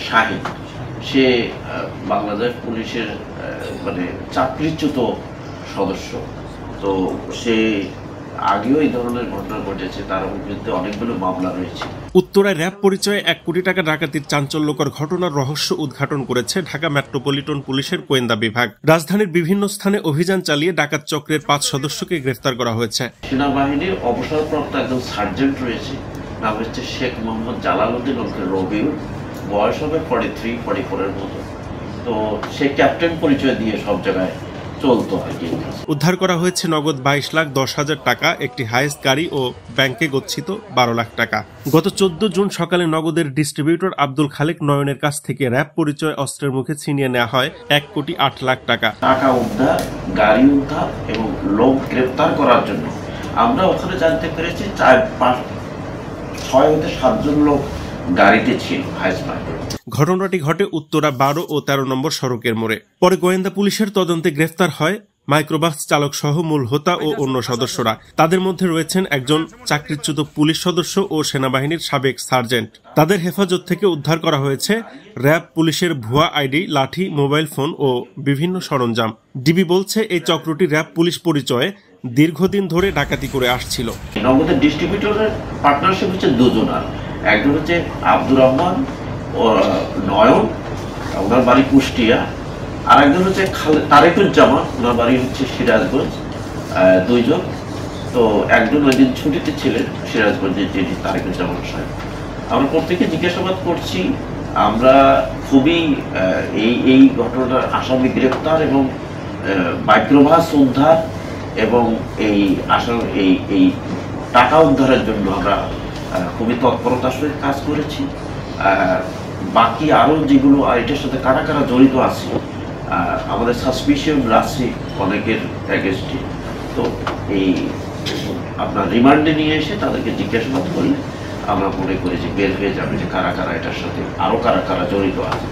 শাহিন, সে বাংলাদেশ পুলিশের মানে চাকরিচ্যুত সদস্য। তো সে আগেও এই ধরনের ঘটনা ঘটেছে, তার বিরুদ্ধে অনেকগুলো মামলা রয়েছে। উত্তরায় র্যাব পরিচয়ে 1 কোটি টাকা ডাকাতির চাঞ্চল্যকর ঘটনার রহস্য উদ্ঘাটন করেছে ঢাকা মেট্রোপলিটন পুলিশের গোয়েন্দা বিভাগ। রাজধানীর বিভিন্ন স্থানে অভিযান চালিয়ে ডাকাত চক্রের 5 সদস্যকে গ্রেফতার করা হয়েছে। সেনাবাহিনীর অবসরপ্রাপ্ত একজন সার্জেন্ট রয়েছে, নাম হচ্ছে শেখ মোহাম্মদ জালালউদ্দিন রবিউল, বয়স হবে 43-44 মতো। তো সে ক্যাপ্টেন পরিচয় দিয়ে সব জায়গায় চলতো আর কি। উদ্ধার করা হয়েছে নগদ 22,10,000 টাকা, একটি হাইয়েস্ট গাড়ি ও ব্যাংকে গচ্ছিত 12 লাখ টাকা। গত 14 জুন সকালে নগদের ডিস্ট্রিবিউটর আব্দুল খালেক নয়নের কাছ থেকে র্যাব পরিচয় অস্ত্রের মুখে ছিনিয়ে নেওয়া হয় 1,08,00,000 টাকা। টাকা উদ্ধার, গাড়ি উদ্ধার এবং লোক গ্রেপ্তার করার জন্য আমরা ওখানে জানতে পেরেছি 6 থেকে 7 জন লোক গাড়িতে ছিল। ঘটনাটি ঘটে উত্তরা 12 ও 13 নম্বর সড়কের মোড়ে। পরে গোয়েন্দা পুলিশের তদন্তে গ্রেফতার হয় মাইক্রোবাস চালক সহ মূল হোতা ও অন্য সদস্যরা। তাদের মধ্যে রয়েছেন একজন চাকরিচ্যুত পুলিশ সদস্য ও সেনাবাহিনীর সাবেক সার্জেন্ট। তাদের হেফাজত থেকে উদ্ধার করা হয়েছে র্যাব পুলিশের ভুয়া আইডি, লাঠি, মোবাইল ফোন ও বিভিন্ন সরঞ্জাম। ডিবি বলছে এই চক্রটি র্যাব পুলিশ পরিচয়ে দীর্ঘদিন ধরে ডাকাতি করে আসছিল। নগদের ডিস্ট্রিবিউটরের পার্টনারশিপ হচ্ছে দুজনার, একজন হচ্ছে আব্দুর রহমান ও নয়ন, ওনার বাড়ি কুষ্টিয়া, আর একজন হচ্ছে তারেকুজ্জামান, ওনার বাড়ি হচ্ছে সিরাজগঞ্জ। দুইজন। তো একজন ওই দিন ছুটিতে ছিলেন সিরাজগঞ্জের, যিনি তারেকুজ্জামান সাহেব। আমরা প্রত্যেকে জিজ্ঞাসাবাদ করছি। আমরা খুবই এই ঘটনার আসামি গ্রেপ্তার এবং মাইক্রোবাস উদ্ধার এবং এই টাকা উদ্ধারের জন্য আমরা খুবই তৎপরতার সঙ্গে কাজ করেছি। বাকি আরও যেগুলো এটার সাথে কারা কারা জড়িত আছে আমাদের সাসপিশন আছে অনেকের অ্যাগেন্স্টে। তো এই আপনার রিমান্ডে নিয়ে এসে তাদেরকে জিজ্ঞাসাবাদ করলে আমরা মনে করি যে বের হয়ে যাবে যে কারা কারা এটার সাথে আরও কারা কারা জড়িত আছে।